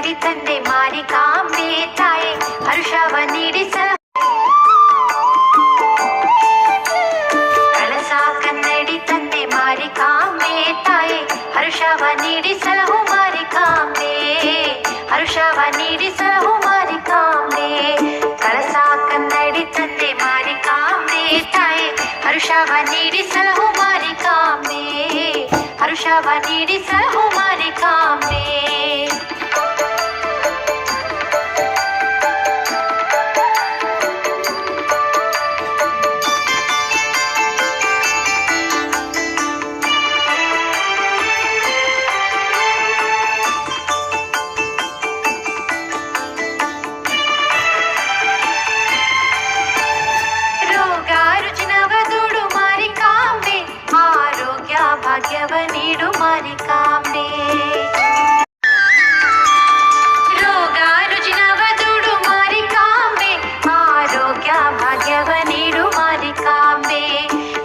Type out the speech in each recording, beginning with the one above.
ಕನ್ನಡಿ ತಂದೆ ಮಾರಿಕಾಂಬೆ ತಾಯಿ ಹರ್ಷವ ನೀಡಿಸ ಕಳಸ ಕನ್ನಡಿ ತಂದೆ ಮಾರಿಕಾಂಬೆ ತಾಯಿ ಹರ್ಷವ ನೀಡಿಸಲಹು ಮಾರಿಕಾಂಬೆ ಹರ್ಷವ ನೀಡಿಸಲಹು ಮಾರಿಕಾಂಬೆ ಕಳಸ ಕನ್ನಡಿ ತಂದೆ ಮಾರಿಕಾಂಬೆ ತಾಯಿ ಹರ್ಷವ ನೀಡಿಸಲಹು ಮಾರಿಕಾಂಬೆ ಹರ್ಷವ ನೀಡಿಸಲಹು ಮಾರಿಕಾಂಬೆ ಭಾಗ್ಯವ ನೀಡು ಮಾರಿಕಾಂಬೆ ರೋಗ ರುಜಿನವ ದೂಡು ಮಾರಿಕಾಂಬೆ ಆರೋಗ್ಯ ಭಾಗ್ಯವ ನೀಡು ಮಾರಿಕಾಂಬೆ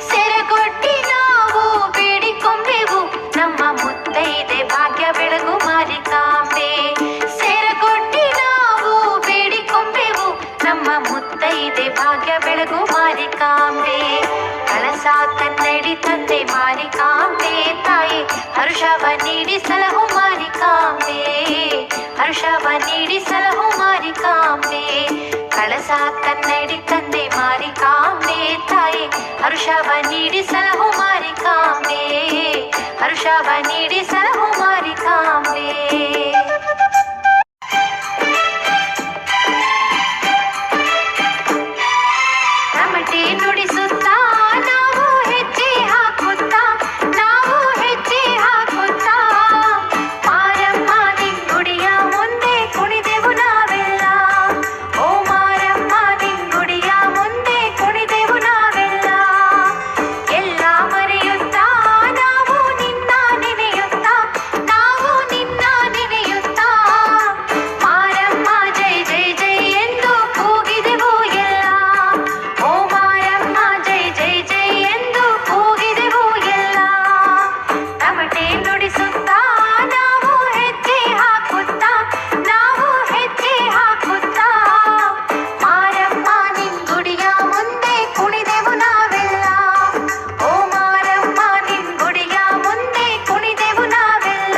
ಸೆರಗೊಟ್ಟಿ ನಾವು ಬೇಡಿಕೊಂಬೆವು ನಮ್ಮ ಮುತ್ತೈದೆ ಭಾಗ್ಯ ಬೆಳಗು ಮಾರಿಕಾಂಬೆ ಸೆರಗೊಟ್ಟಿ ನಾವು ಬೇಡಿಕೊಂಬೆವು ನಮ್ಮ ಮುತ್ತೈದೆ ಭಾಗ್ಯ ಬೆಳಗು ಮಾರಿಕಾಂಬೆ ಕಳಸ ಕನ್ನಡಿ ತಂದೆ ಮಾರಿಕಾಂಬೆ ತಾಯಿ ಹರ್ಷವ ನೀಡಿಸಲಹು ಮಾರಿಕಾಂಬೆ ಹರ್ಷವ ನೀಡಿಸಲಹು ಮಾರಿಕಾಂಬೆ ಕಳಸ ಕನ್ನಡಿ ತಂದೆ ಮಾರಿಕಾಂಬೆ ತಾಯಿ ಹರ್ಷವ ನೀಡಿಸಲಹು ಮಾರಿಕಾಂಬೆ ಹರ್ಷವ ನೀಡಿಸಲಹು ಮಾರಿಕಾಂಬೆ ತಮಟೆ ನುಡಿಸುತ್ತಾ ನಾವು ಹೆಜ್ಜೆ ಹಾಕುತ್ತಾ ಮಾರಮ್ಮ ನಿಂಗುಡಿಯ ಮುಂದೆ ಕುಣಿದೆವು ನಾವೆಲ್ಲ ಓ ಮಾರಮ್ಮ ನಿಂಗುಡಿಯ ಮುಂದೆ ಕುಣಿದೆವು ನಾವೆಲ್ಲ ಎಲ್ಲ ಮರೆಯುತ್ತಾ ನಾವು ನಿನ್ನ ನೆನೆಯುತ್ತಾ ಮಾರಮ್ಮ ಜೈ ಜೈ ಜೈ ಎಂದು ಕೂಗಿದೆವು ಎಲ್ಲ ಓ ಮಾರಮ್ಮ ಜೈ ಜೈ ಜೈ ಎಂದು ಕೂಗಿದೆವು ಎಲ್ಲ ತಮಟೆ ನುಡಿಸುತ್ತಾ ನಾವು ಹೆಜ್ಜೆ ಹಾಕುತ್ತಾ ಮಾರಮ್ಮ ನಿಂಗುಡಿಯ ಮುಂದೆ ಕುಣಿದೆವು ನಾವೆಲ್ಲ ಓ ಮಾರಮ್ಮ ನಿಂಗುಡಿಯ ಮುಂದೆ ಕುಣಿದೆವು ನಾವೆಲ್ಲ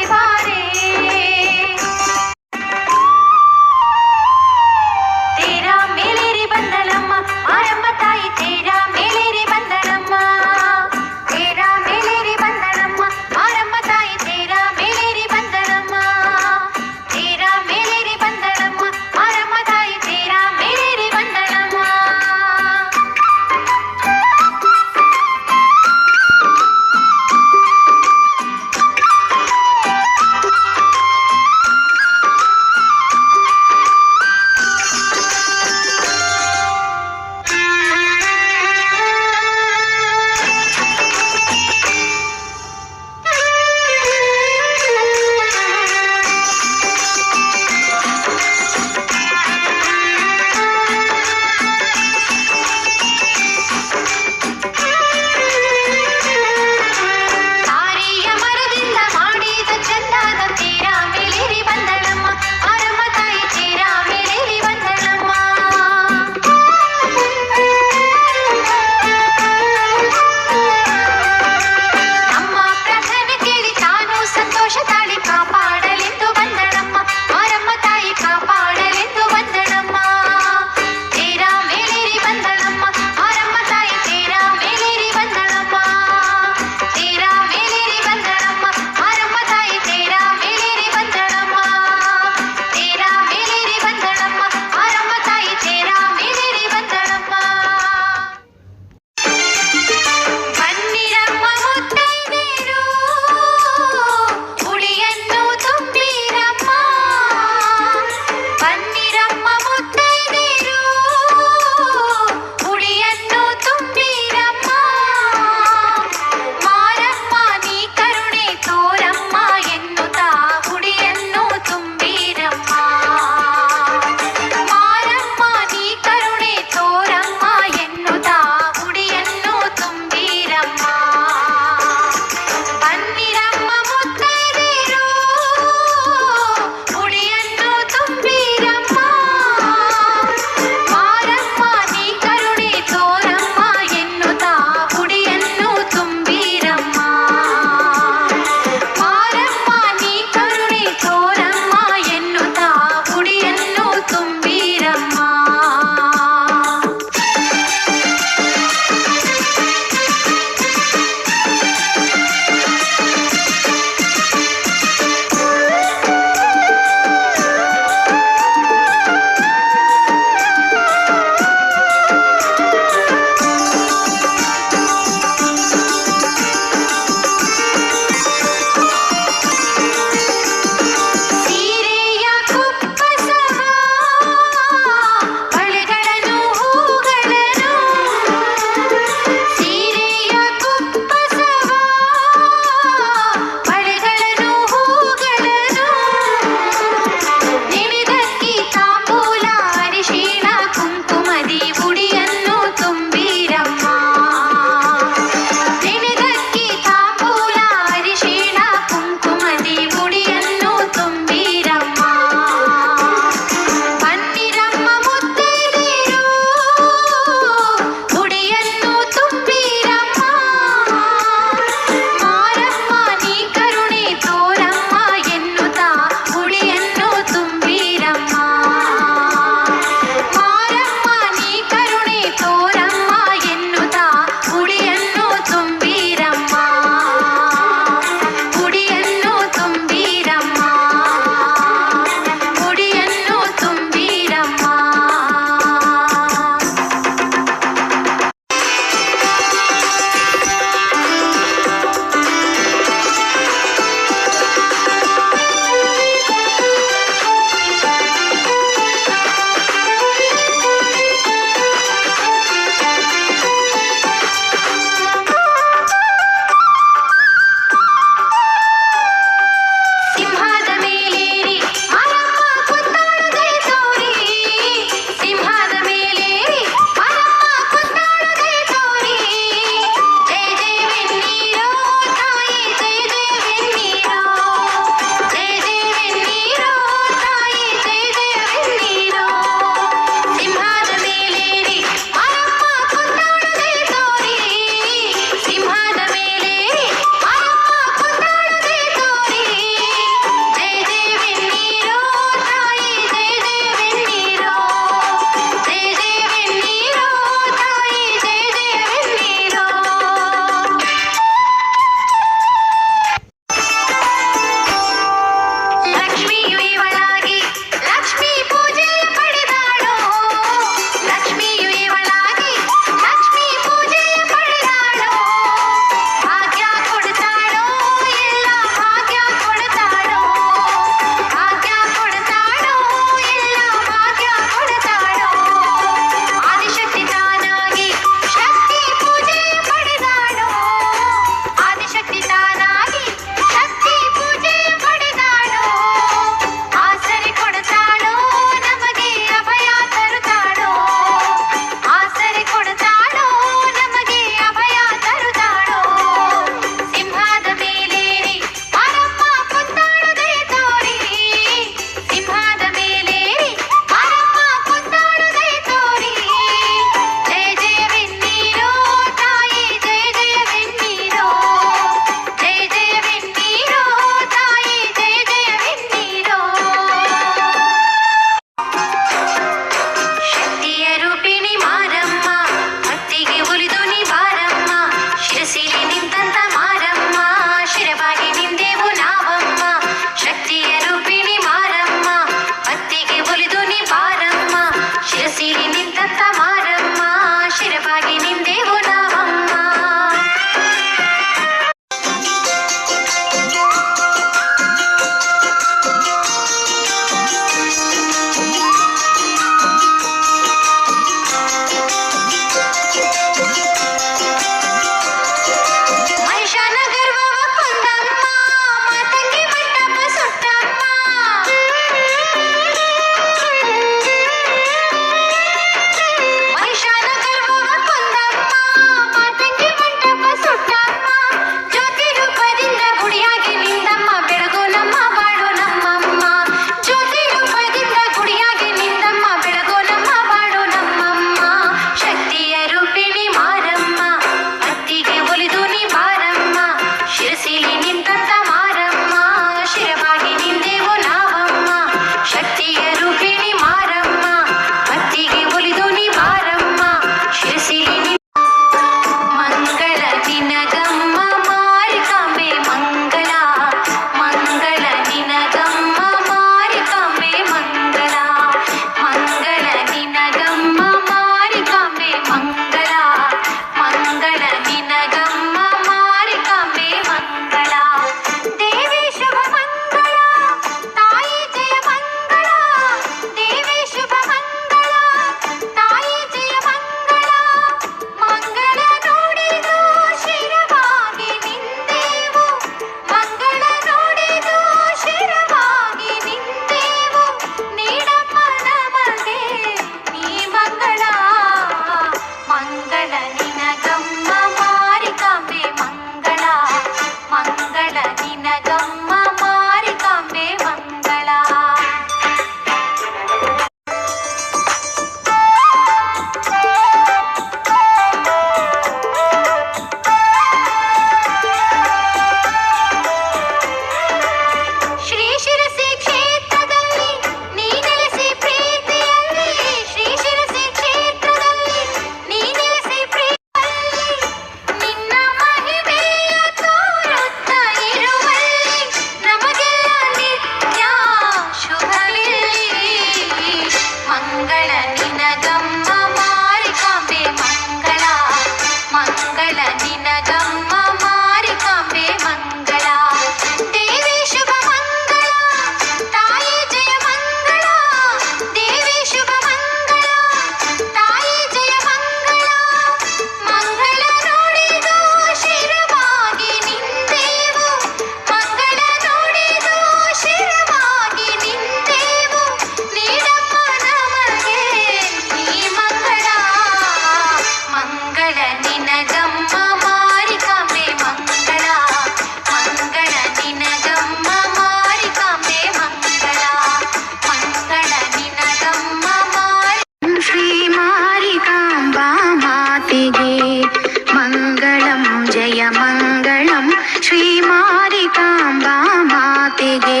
ಮಂಗಳಂ ಶ್ರೀ ಮಾರಿಕಾಂಬಾ ಮಾತೆಗೆ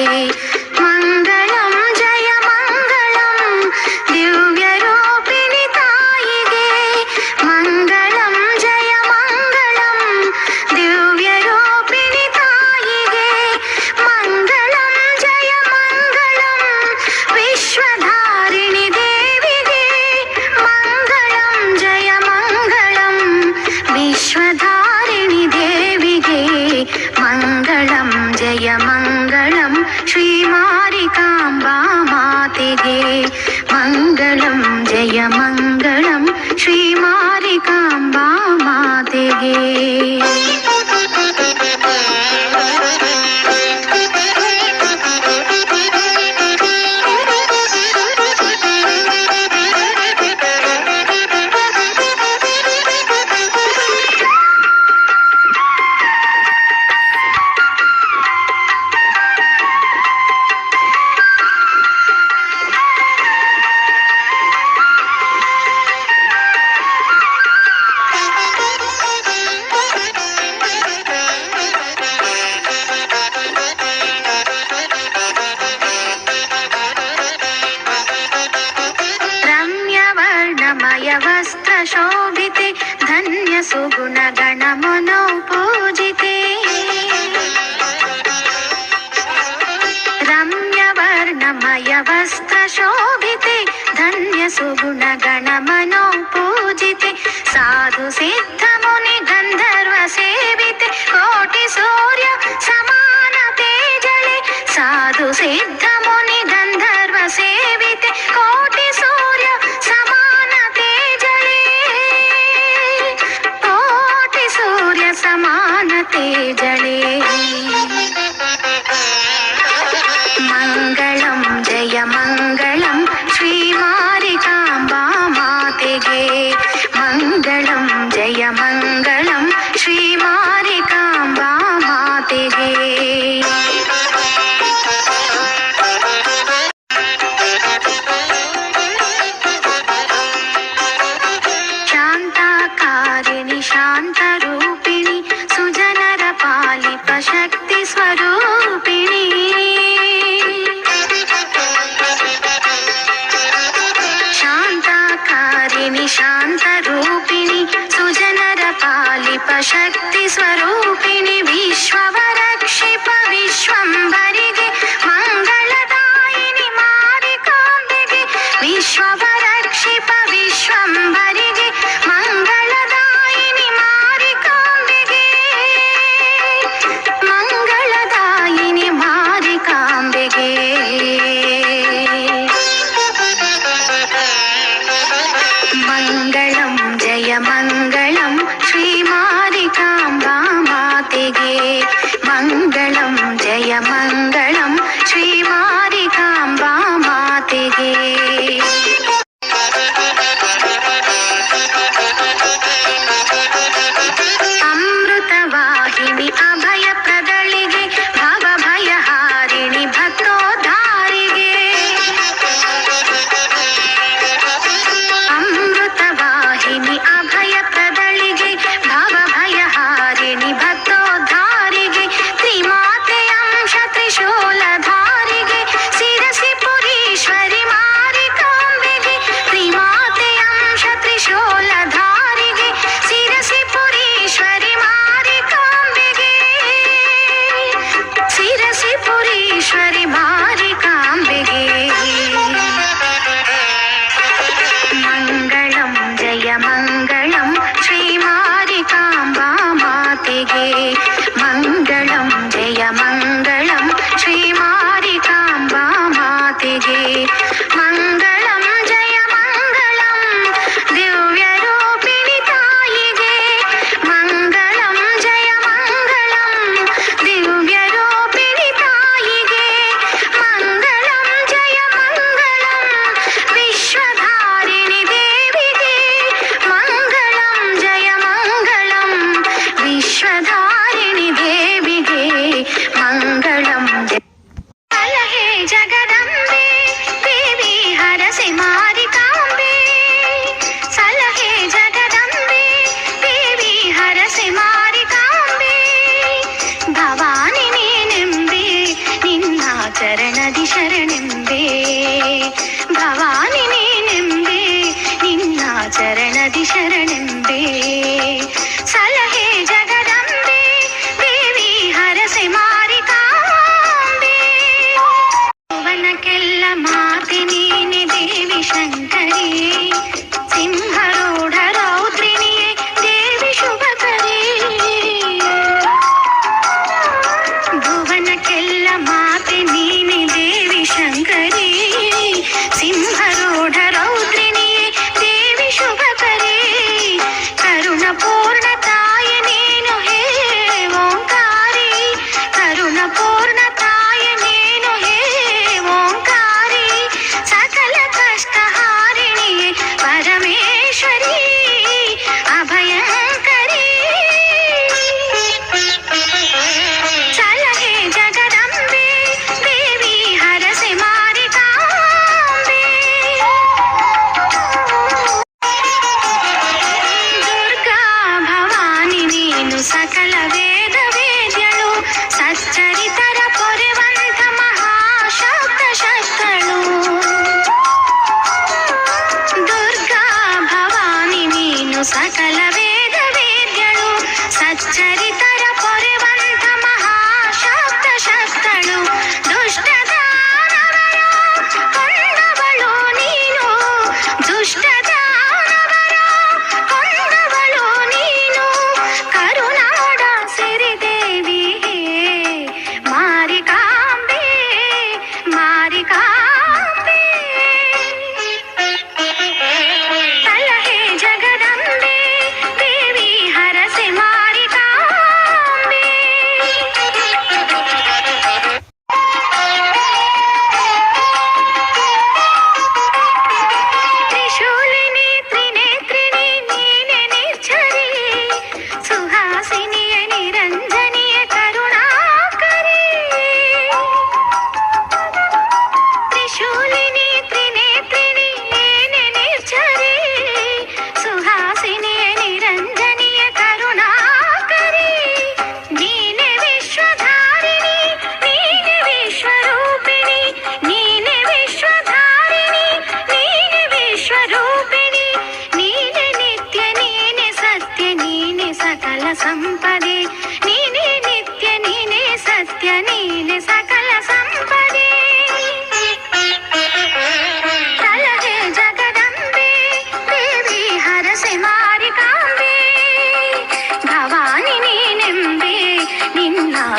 ಮಂಗಳಂ ಜಯ ಮಂಗಳಂ ದಿವ್ಯ ರೂಪಿಣಿ ತಾಯಿಗೆ ಮಂಗಳಂ ಜಯ ಮಂಗಳಂ ದಿವ್ಯ ರೂಪಿಣಿ ತಾಯಿಗೆ ಮಂಗಳಂ ಜಯ ಮಂಗಳಂ ವಿಶ್ವಧಾರಿಣಿ ದೇವಿಗೆ ಮಂಗಳಂ ಜಯ ಮಂಗಳಂ ವಿಶ್ವಧಾರಿಣಿ ದೇವಿಗೆ ಮಂಗಳಂ ಜಯ ಮಂಗಳಂ ಶ್ರೀ ಮಾರಿಕಾಂಬಾ ಮಾತೆಗೆ ಮಂಗಳಂ ಜಯ ಮಂಗಳಂ ಶ್ರೀ ಮಾರಿಕಾಂಬಾ ಮಾತೆಗೆ. वस्त्र शोभिते धन्य सुगुण गण मनो पूजिते रम्य वर्णमय वस्त्र शोभिते धन्य सुगुण गण मनो पूजिते साधु सिद्ध मुनि गंधर्व सेविते कोटि सूर्य समान तेजले साधु सिद्ध मुनि गंधर्व सेविते कोटि सूर्य समान समान तेजले मंगलम जय मंगलम श्री मारिकांबा मातेगे मंगलम जय मंगलम श्री मारिकांबा मातेगे. शांताकारिणि शांत रूपिणि सुजनर पालिप शक्ति स्वरूपिणि शांताकारिणि शांत रूपिणि सुजनर पालिप शक्ति स्वरूपिणि विश्ववरक्षिप विश्वंभरिगे मंगलदायिनि मारिकांबೆಗೆ विश्ववरक्षिप विश्वंभरिगे मंगलदायिनि मारिकांबೆಗೆ मंगलदायिनि मारिकांबೆಗೆ मंगलम जय मंगलम श्री मारिकांबा मातेगे मंगलम जय मंगलम श्री मारिकांबा मातेगे. अमृतवाहिनी अभय प्रदಳಿಗೆ भव भयहारिणि भक्तोद्धारिगे अमृतवाहिनी अभय प्रदಳಿಗೆ भव भयहारिणि भक्तोद्धारिगे त्रिमाते अंश त्रिशूलधारिगे शिरसि पुरीश्वरि मारिकांबೆಗೆ त्रिमाते अंश त्रिशूलधारिगे शिरसि पुरीश्वरि मारिकांबೆಗೆ शिरसि पुरीश्वरि मारिकांबೆಗೆ मंगलम जय मंगलम श्री मारिकांबा मातेगे मंगलम जय मंगलम श्री मारिकांबा मातेगे मंगलम जय मंगलम दिव्य रूपिणि ताಯಿಗೆ मंगलम जय मंगलम दिव्य रूपिणि ताಯಿಗೆ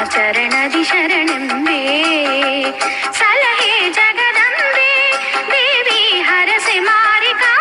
ಚರಣದಿ ಶರಣೆಂಬೆ ಸಲಹೆ ಜಗದಂಬೆ ದೇವಿ ಹರಸೆ ಮಾರಿಕಾಂಬೆ.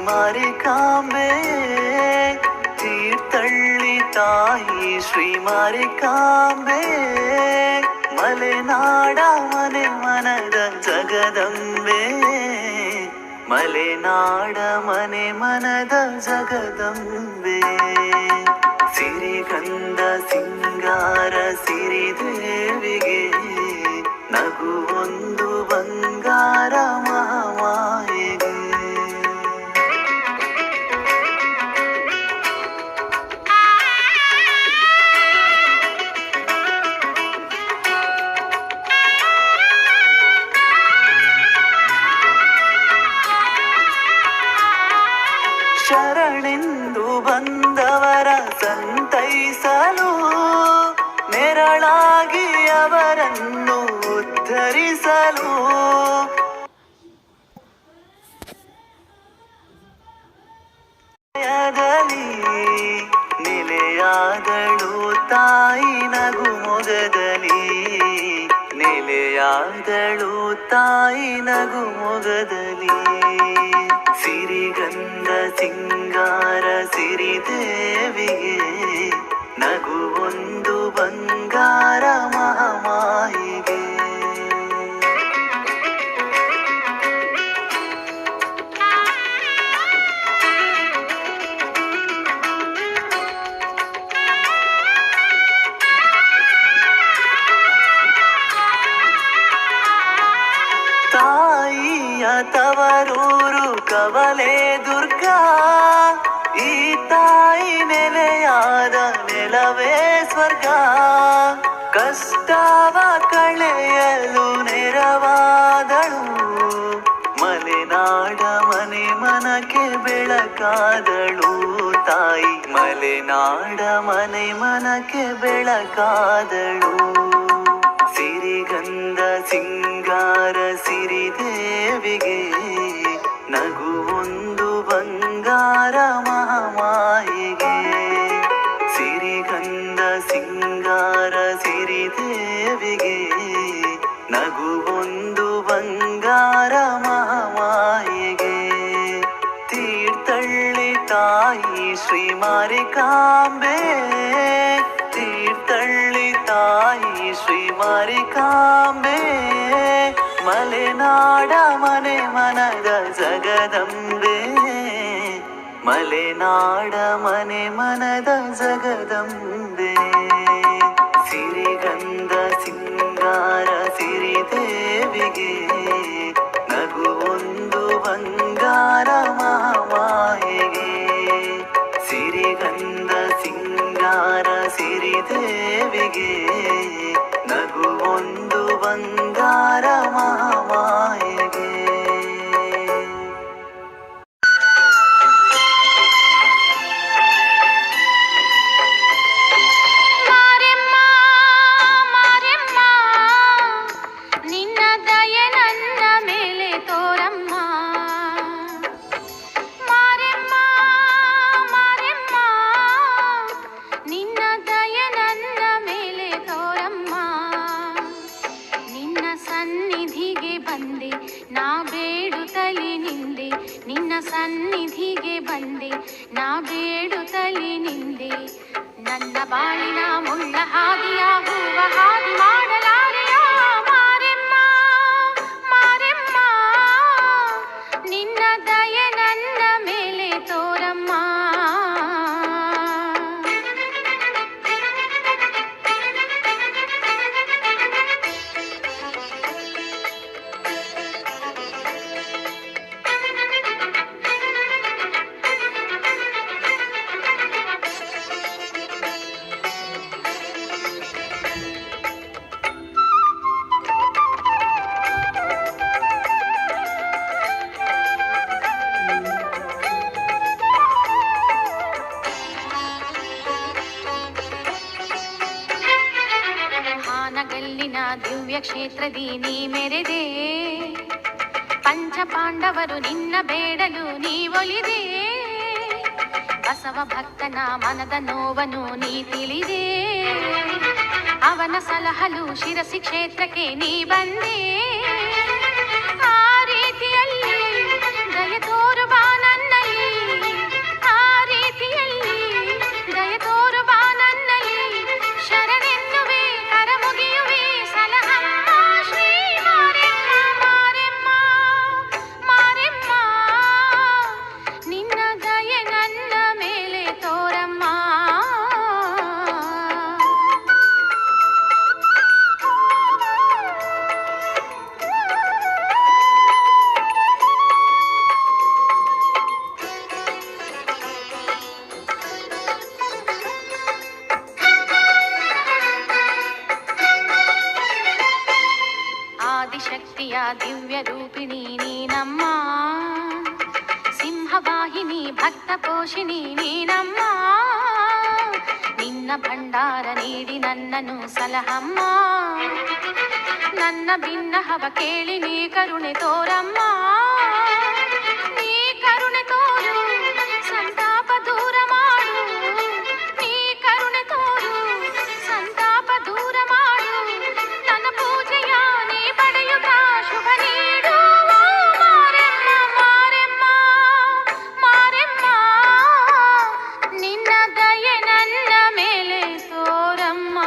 ಮಾರಿಕಾಂಬೆ ತೀರ್ಥಳ್ಳಿ ತಾಯಿ ಶ್ರೀ ಮಾರಿಕಾಂಬೆ ಮಲೆನಾಡ ಮನೆ ಮನದ ಜಗದಂಬೆ, ಮಲೆನಾಡ ಮನೆ ಮನದ ಜಗದಂಬೆ. ಸಿರಿಗಂಧ ಸಿಂಗಾರ ಸಿರಿದೇವಿಗೆ ನಗುವೊಂದು ಬಂಗಾರ ಮಹಾಮಾಯೆಗೆ. ಶರಣೆಂದು ಬಂದವರ ಸಂತೈಸಲು, ನೆರಳಾಗಿ ಅವರನ್ನು ಉದ್ಧರಿಸಲು. ನೆಲೆಯಾದಳು ತಾಯಿ ನಗು ಮೊಗದಲ್ಲಿ, ನೆಲೆಯಾದಳು ತಾಯಿ ನಗು ಮೊಗದಲ್ಲಿ. ಸಿರಿಗಂಧ ಸಿಂಗಾರ ಸಿರಿದೇವಿಗೆ ನಗುವೊಂದು ಬಂಗಾರ ಮಹಾಮಾಯಿಗೆ. ತಾಯಿಯ ತವರೂರು ಕವಲೆ ದುರ್ಗಾ, ಈ ತಾಯಿ ನೆಲೆಯಾದ ನೆಲವೇ ಸ್ವರ್ಗ. ಕಷ್ಟವ ಕಳೆಯಲು ನೆರವಾದಳು, ಮಲೆನಾಡ ಮನೆ ಮನಕ್ಕೆ ಬೆಳಕಾದಳು ತಾಯಿ, ಮಲೆನಾಡ ಮನೆ ಮನಕ್ಕೆ ಬೆಳಕಾದಳು. ಸಿರಿಗಂಧ ಸಿಂಗಾರ ಸಿರಿದೇವಿಗೆ ನಗುವೊಂದು ಬಂಗಾರ ಮಹಾಮಾಯಿಗೆ. ಸಿರಿಗಂಧ ಸಿಂಗಾರ ಸಿರಿದೇವಿಗೆ ನಗುವೊಂದು ಬಂಗಾರ ಮಹಾಮಾಯಿಗೆ. ತೀರ್ಥಳ್ಳಿ ತಾಯಿ ಶ್ರೀ ಮಾರಿಕಾಂಬೆ, ತೀರ್ಥಳ್ಳಿ ತಾಯಿ ಶ್ರೀ ಮಾರಿಕಾಂಬೆ, ಮಲೆನಾಡ ಮನೆ ಮನದ ಜಗದಂಬೆ, ಮಲೆನಾಡ ಮನೆ ಮನದ ಜಗದಂಬೆ. ಸಿರಿಗಂಧ ಸಿಂಗಾರ ಸಿರಿದೇವಿಗೆ ನಗುವೊಂದು ಬಂಗಾರ ಮಹಾಮಾಯೆಗೆ. ಸಿರಿಗಂಧ ಸಿಂಗಾರ ಸಿರಿದೇವಿಗೆ ನಗುವೊಂದು ಬಂಗಾರ ಮಹಾಮಾಯೆಗೆ. ಸನ್ನಿಧಿಗೆ ಬಂದೆ ನಾ ಬೇಡುತ್ತಲೇ ನಿಂದೆ, ನನ್ನ ಬಾಳಿನ ಮುಳ್ಳ ಹಾದಿಯ ಹೂವ ಹಾದಿ ಮಾಡಲಾರೆಯ ಮಾರೆಮ್ಮ ಮಾರೆಮ್ಮ, ನಿನ್ನ ದಯೆ ನನ್ನ ಮೇಲೆ ತೋರಮ್ಮ. ಹಾನಗಲ್ಲಿನ ದಿವ್ಯ ಕ್ಷೇತ್ರದಿ ನೀ ಮೆರೆದೆ, ಪಂಚ ಪಾಂಡವರು ನಿನ್ನ ಬೇಡಲು ನೀ ಒಲಿದೆ, ಬಸವ ಭಕ್ತನ ಮನದ ನೋವನ್ನು ನೀ ತಿಳಿದೆ, ಅವನ ಸಲಹಲು ಶಿರಸಿ ಕ್ಷೇತ್ರಕ್ಕೆ ನೀ ಬಂದೆ. ಆ ರೀತಿಯಲ್ಲಿ ದಯ ತೋರು ಬಾ ನನ್ನಲ್ಲಿ, ಆ ರೀತಿಯಲ್ಲಿ ದಯ ತೋರು ಬಾ ನನ್ನಲ್ಲಿ, ಶರಣೆನ್ನುವೆ ಕರ ಮುಗಿಯುವೆ ಸಲಹ ಆದಿಶಕ್ತಿಯ ದಿವ್ಯ ರೂಪಿಣಿ ನೀನಮ್ಮ, ಸಿಂಹವಾಹಿನಿ ಭಕ್ತ ಪೋಷಿಣಿ ನೀನಮ್ಮ, ನಿನ್ನ ಭಂಡಾರ ನೀಡಿ ನನ್ನನ್ನು ಸಲಹಮ್ಮ, ನನ್ನ ಬಿನ್ನಹವ ಕೇಳಿ ನೀ ಕರುಣೆ ತೋರಮ್ಮ, ನೀ ಕರುಣೆ ತೋರು ಸಂತಾಪ ದೂರ ಮಾಡು, ನೀ ಕರುಣೆ ತೋರು ಸಂತಾಪ ದೂರ ಮಾಡು, ನನ್ನ ಪೂಜೆಯ ನೀ ಪಡೆಯುತ್ತಾ ಶುಭ ನೀಡು ಮಾರೆಮ್ಮ ಮಾರೆಮ್ಮ ಮಾರೆಮ್ಮ, ನಿನ್ನ ದಯೆ ನನ್ನ ಮೇಲೆ ತೋರಮ್ಮ.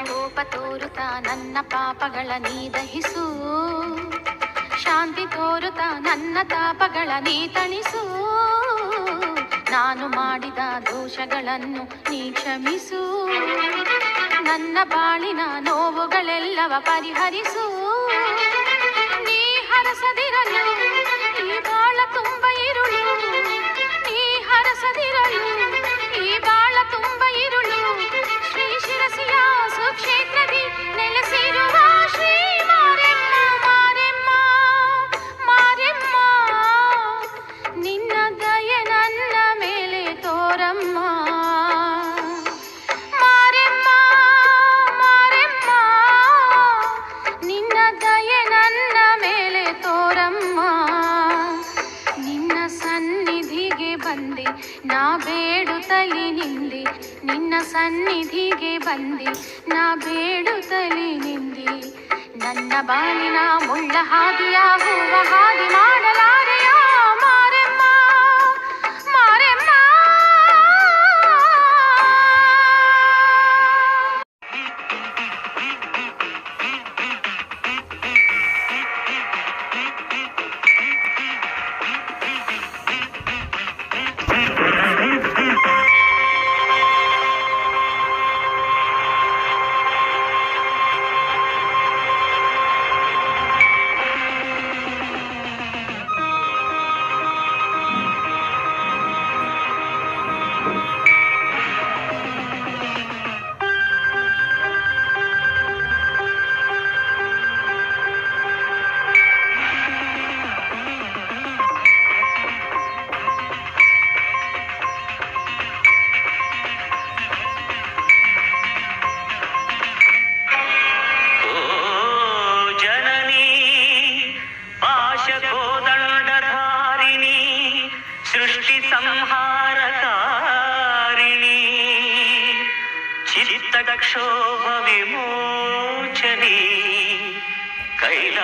ಕೋಪ ತೋರುತ್ತಾ ನನ್ನ ಪಾಪಗಳ ನೀ ದಹಿಸು, ಶಾಂತಿ ತೋರುತ್ತಾ ನನ್ನ ತಾಪಗಳ ನೀ ತಣಿಸು, ನಾನು ಮಾಡಿದ ದೋಷಗಳನ್ನು ನೀ ಕ್ಷಮಿಸು, ನನ್ನ ಬಾಳಿನ ನೋವುಗಳೆಲ್ಲವ ಪರಿಹರಿಸು, ನೀ ಹರಸದಿರಲು ಈ ಬಾಳ ತುಂಬ ಇರುಳು, ನೀ ಹರಸದಿರಲು ಈ ಬಾಳ ತುಂಬ ಇರುಳು, ಶ್ರೀ ಶಿರಸಿಯ ಸುಕ್ಷೇತ್ರದಿ ನೆಲೆಸಿರುವ ಶ್ರೀ ಮಾರೆಮ್ಮ ಮಾರೆಮ್ಮ ಮಾರೆಮ್ಮ, ನಿನ್ನ ದಯೆ ನನ್ನ ಮೇಲೆ ತೋರಮ್ಮ, ಮಾರೆಮ್ಮ ಮಾರೆಮ್ಮ, ನಿನ್ನ ದಯೆ ನನ್ನ ಮೇಲೆ ತೋರಮ್ಮ, ನಿನ್ನ ಸನ್ನಿಧಿಗೆ ಬಂದೆ ನಾ ಬೇಡುತ್ತಲಿ ನಿಂದೆ, ನಿನ್ನ ಸನ್ನಿಧಿಗೆ ಬಂದೆ ನಾ ಬೇಡುತ್ತಲಿ ನಿಂದೆ, ನನ್ನ ಬಾಳಿನ ಮುಳ್ಳ ಹಾದಿಯ ಹೂವ ಹಾದಿ ಮಾಡಲಾರೆಯ ಮಾರೆಮ್ಮ ಮಾರೆಮ್ಮ. सृष्टि संहारकारिणी चित्तक्षोभ विमोचनी कैलासवासिनी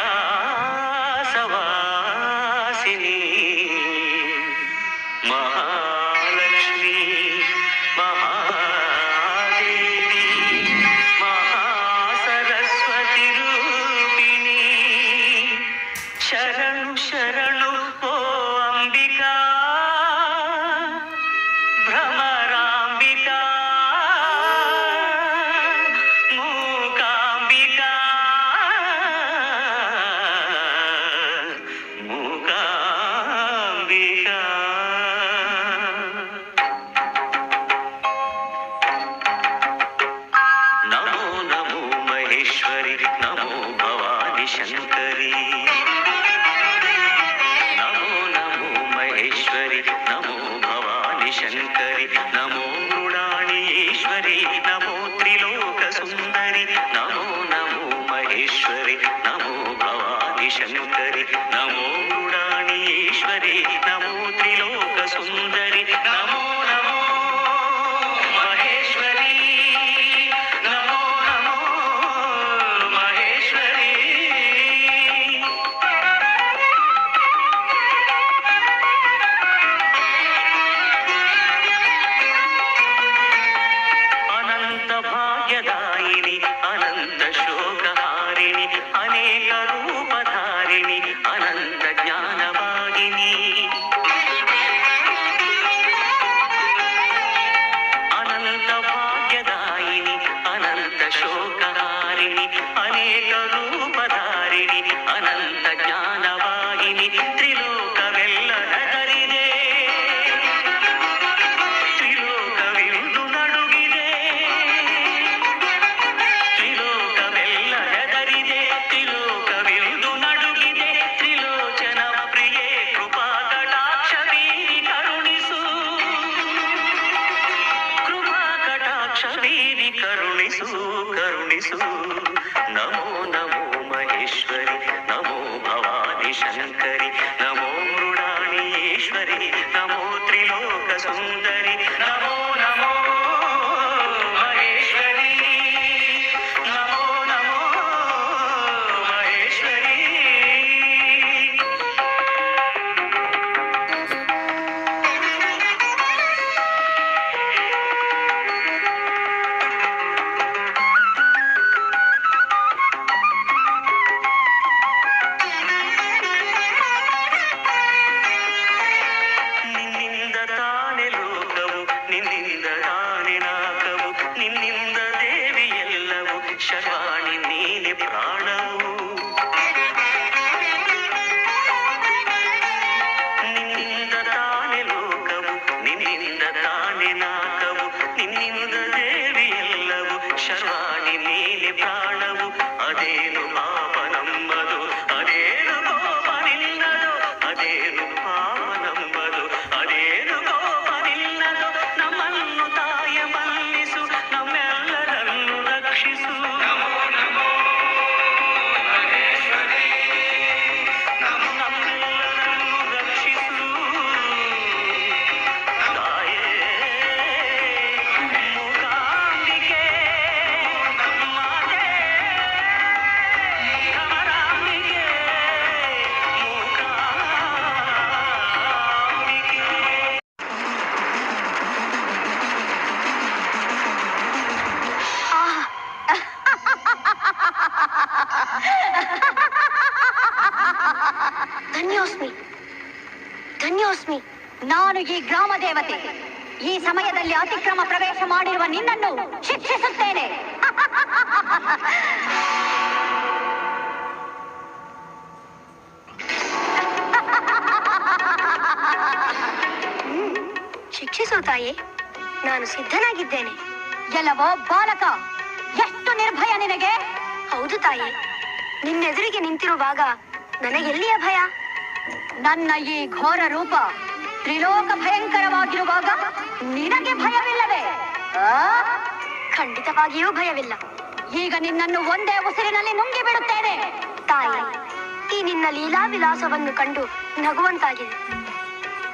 महालक्ष्मी महादेवी महासरस्वती रूपिणी शरणु शरणु ओ अंबिका भ्रमरांबिका मूकांबिका ರಕ್ಷಿಸು. ನಮೋ ನಮೋ ಮಹೇಶ್ವರಿ, ನಮೋ ಭವಾನಿ ಶಂಕರಿ, ನಮೋ ಮೃಡಾಳೀಶ್ವರಿ, ನಮೋ ತ್ರಿಲೋಕ ಸುಂದರಿ, ನಮೋ ನಮೋ ಮಹೇಶ್ವರಿ, ನಮೋ ನಮೋ ಮಹೇಶ್ವರಿ. ನಿನ್ನಿಂದ ತಾನೆ ಲೋಕವು, ನಿನ್ನಿಂದ ತಾನೆ ನಾಕವು, ನಿನ್ನಿಂದ ದೇವಿ ಎಲ್ಲವೂ, ಶರ್ವಾಣಿ ನೀನೆ ಪ್ರಾಣವು. ನಿನ್ನಿಂದ ತಾನೆ ಲೋಕವು, ನಿನ್ನಿಂದ ತಾನೆ ನಾಕವು, ನಿನ್ನಿಂದ ದೇವಿ ಎಲ್ಲವೂ, ಶರ್ವಾಣಿ ನೀನೆ ಪ್ರಾಣವು. ಅದೇನು ಪಾಪ ನಮ್ಮದು, ಅದೇನು ಕೋಪ ನಿನ್ನದು, ಅದೇನು ಪಾಪ ನಮ್ಮದು, ಅದೇನು ಕೋಪ ನಿನ್ನದು. ನಮ್ಮನ್ನು ತಾಯ ಮನ್ನಿಸು, ನಮ್ಮೆಲ್ಲರನ್ನು ರಕ್ಷಿಸು. ನಮೋ ನಮೋ ಮಹೇಶ್ವರಿ, ನಮ್ಮೆಲ್ಲರನ್ನು ರಕ್ಷಿಸು. ತಾಯೇ ಮೂಕಾಂಬಿಕೆ, ಮಾತೆ ಭ್ರಮರಾಂಬಿಕೆ, ಮೂಕಾಂಬಿಕೆ. ಧನ್ಯೋಸ್ಮಿ, ಧನ್ಯೋಸ್ಮಿ. ನಾನು ಈ ಗ್ರಾಮ ದೇವತೆ. ಈ ಸಮಯದಲ್ಲಿ ಅತಿಕ್ರಮ ಪ್ರವೇಶ ಮಾಡಿರುವ ನಿನ್ನನ್ನು ಶಿಕ್ಷಿಸುತ್ತೇನೆ. ಶಿಕ್ಷಿಸು ತಾಯಿ, ನಾನು ಸಿದ್ಧನಾಗಿದ್ದೇನೆ. ಎಲ್ಲವೋ ಬಾಲಕ, ಎಷ್ಟು ನಿರ್ಭಯ ನಿನಗೆ! ಹೌದು ತಾಯಿ, ನಿನ್ನೆದುರಿಗೆ ನಿಂತಿರುವಾಗ ನನಗೆಲ್ಲಿಯ ಭಯ? ನನ್ನ ಈ ಘೋರ ರೂಪ ತ್ರಿಲೋಕ ಭಯಂಕರವಾಗಿರುವಾಗ ನಿನಗೆ ಭಯವಿಲ್ಲವೇ? ಖಂಡಿತವಾಗಿಯೂ ಭಯವಿಲ್ಲ. ಈಗ ನಿನ್ನನ್ನು ಒಂದೇ ಉಸಿರಿನಲ್ಲಿ ನುಂಗಿ ಬಿಡುತ್ತೇನೆ. ತಾಯಿ, ಈ ನಿನ್ನ ಲೀಲಾ ವಿಲಾಸವನ್ನು ಕಂಡು ನಗುವಂತಾಗಿದೆ.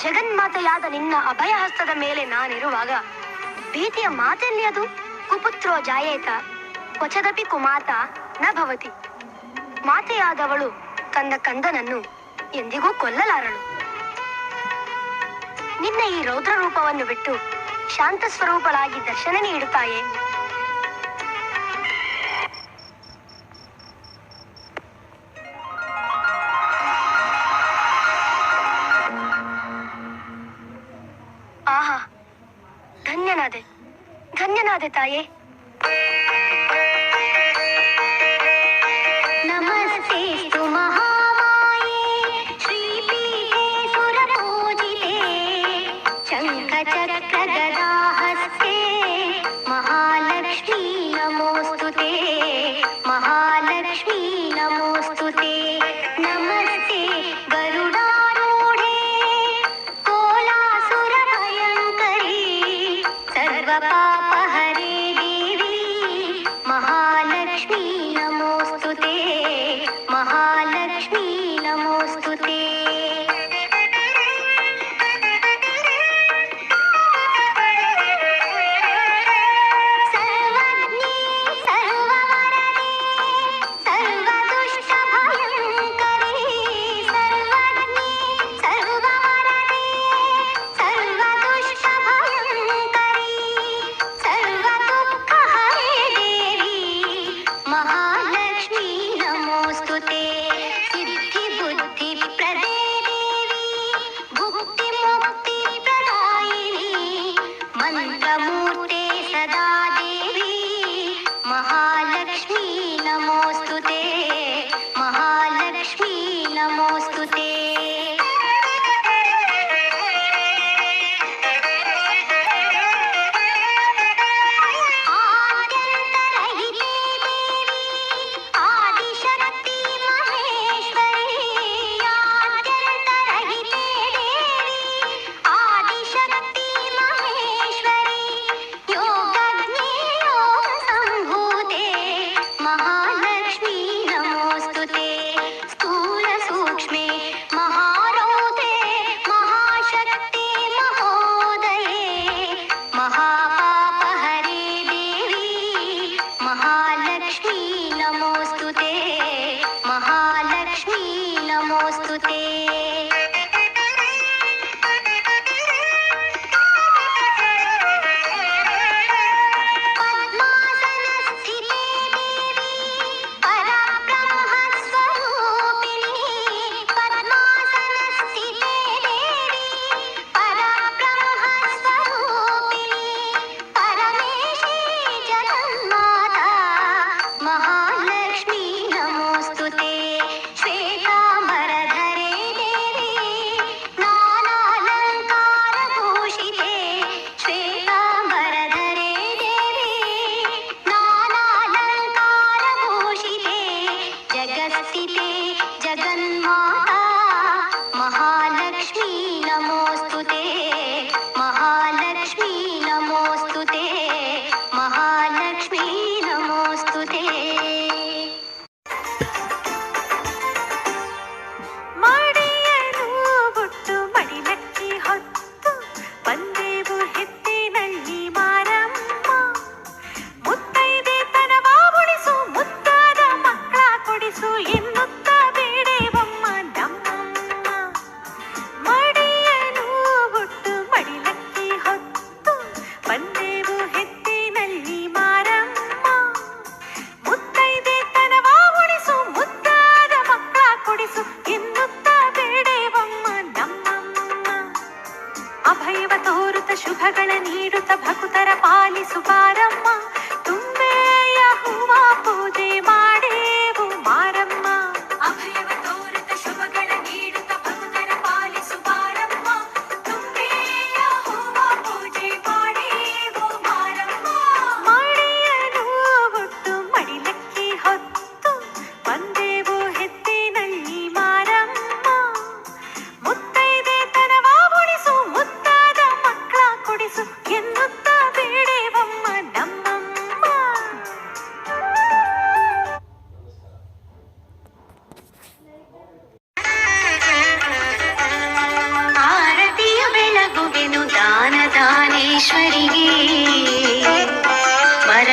ಜಗನ್ಮಾತೆಯಾದ ನಿನ್ನ ಅಭಯ ಹಸ್ತದ ಮೇಲೆ ನಾನಿರುವಾಗ ಭೀತಿಯ ಮಾತೆಲ್ಲಿ ಅದು? ಕುಪುತ್ರೋ ಜಾಯೇತ ಕ್ವಚದಪಿ ಕುಮಾತ ನ ಭವತಿ. ಮಾತೆಯಾದವಳು ತನ್ನ ಕಂದನನ್ನು ಎಂದಿಗೂ ಕೊಲ್ಲಲಾರಳು. ನಿನ್ನ ಈ ರೌದ್ರ ರೂಪವನ್ನು ಬಿಟ್ಟು ಶಾಂತ ಸ್ವರೂಪಳಾಗಿ ದರ್ಶನ ನೀಡುತ್ತಾಯೇ. ಆಹಾ, ಧನ್ಯನಾದೆ, ಧನ್ಯನಾದೆ ತಾಯೇ. ನಮಸ್ತೆಸ್ತು ಮಹಾಮಾಯೇ ಶ್ರೀಪೀಠೇ ಸುರಪೂಜಿತೆ ಶಂಖಚಕ್ರ ಗದಾಹಸ್ತೆ ಮಹಾಲಕ್ಷ್ಮೀ ನಮೋಸ್ತುತೆ, ಮಹಾಲಕ್ಷ್ಮೀ ನಮೋಸ್ತುತೆ. ನಮಸ್ತೆ ಗರುಡಾರೂಢೇ ಕೋಲಾಸುರ ಭಯಂಕರೀ ಸರ್ವಪಾಪಹರೇ ದೇವಿ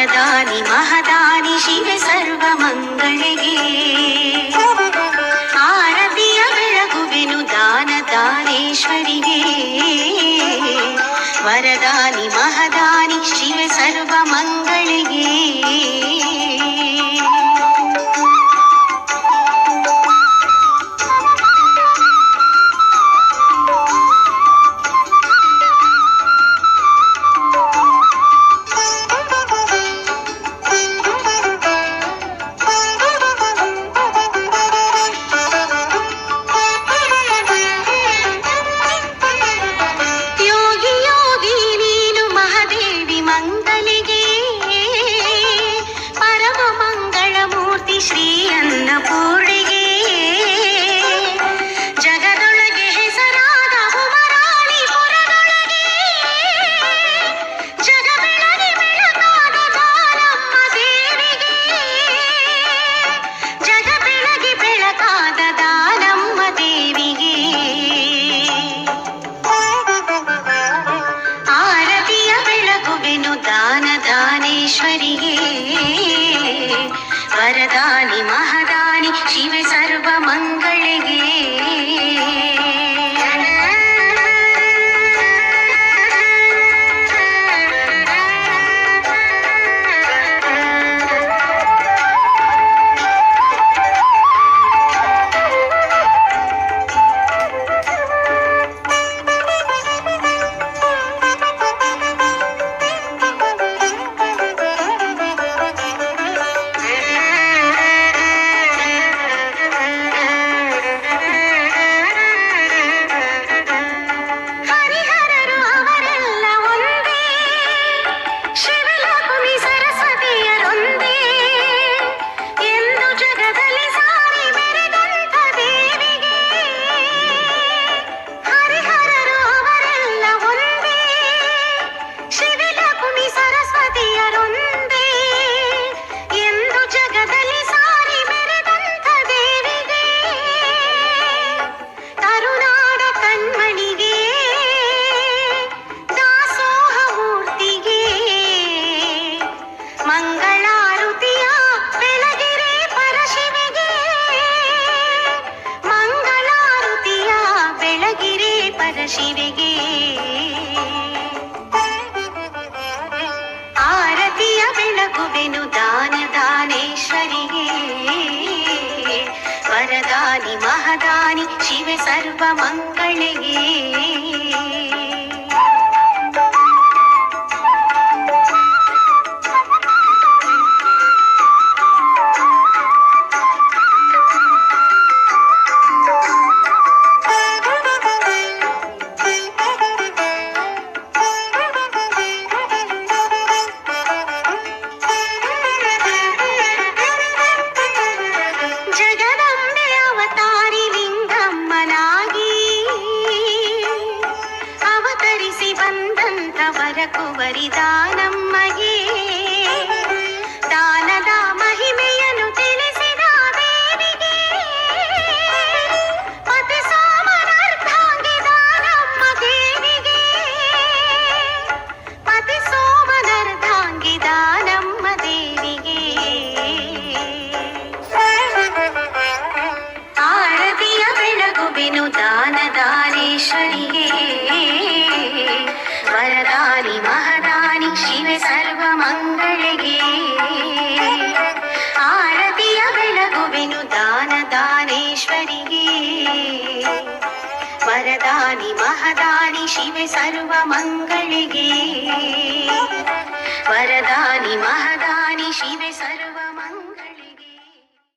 ವರದಾನಿ ಮಹದಾನಿ ಶಿವೆ ಸರ್ವಮಂಗಳಿಗೆ ಆರತಿಯ ಬೆಳಗುವೆನು ದಾನ ದಾನೇಶ್ವರಿಗೆ ವರದಾನಿ ಮಹದಾನಿ ಶಿವೆ ಸರ್ವಮಂಗಳಿಗೆ ವರದಾನಿ ಮಹದಾನಿ ಶಿವೆ ಸರ್ವಮಂಗಳಿಗೆ ಶಿವೆಗೆ ಆರತಿಯ ಬೆಳಗುವೆನು ದಾನ ದಾನೇಶ್ವರಿಗೆ ವರದಾನಿ ಮಹದಾನಿ ಶಿವೆ ಸರ್ವಮಂಗಳಿಗೆ ವರದಾನಮ್ಮಗೆ ದಾನದ ಮಹಿಮೆಯನ್ನು ತಿಳಿಸಿದ ದೇವಿಗೆ ಪತಿ ಸೋಮನರ್ಧಾಂಗಿ ದಾನಮ್ಮ ದೇವಿಗೆ ಪತಿ ಸೋಮನರ್ಧಾಂಗಿ ದಾನಮ್ಮ ದೇವಿಗೆ ಆರತಿಯ ಬೆಳಗುವೆನು ದಾನ ದಾನೇಶ್ವರಿಗೆ ವರದಾನಿ ಮಹದಾನಿ ಶಿವೆ ಸರ್ವಮಂಗಳಿಗೆ ಆರತಿಯ ಬೆಳಗುವೆನು ದಾನ ದಾನೇಶ್ವರಿಗೆ ವರದಾನಿ ಮಹದಾನಿ ಶಿವೆ ಸರ್ವಮಂಗಳಿಗೆ ವರದಾನಿ ಮಹದಾನಿ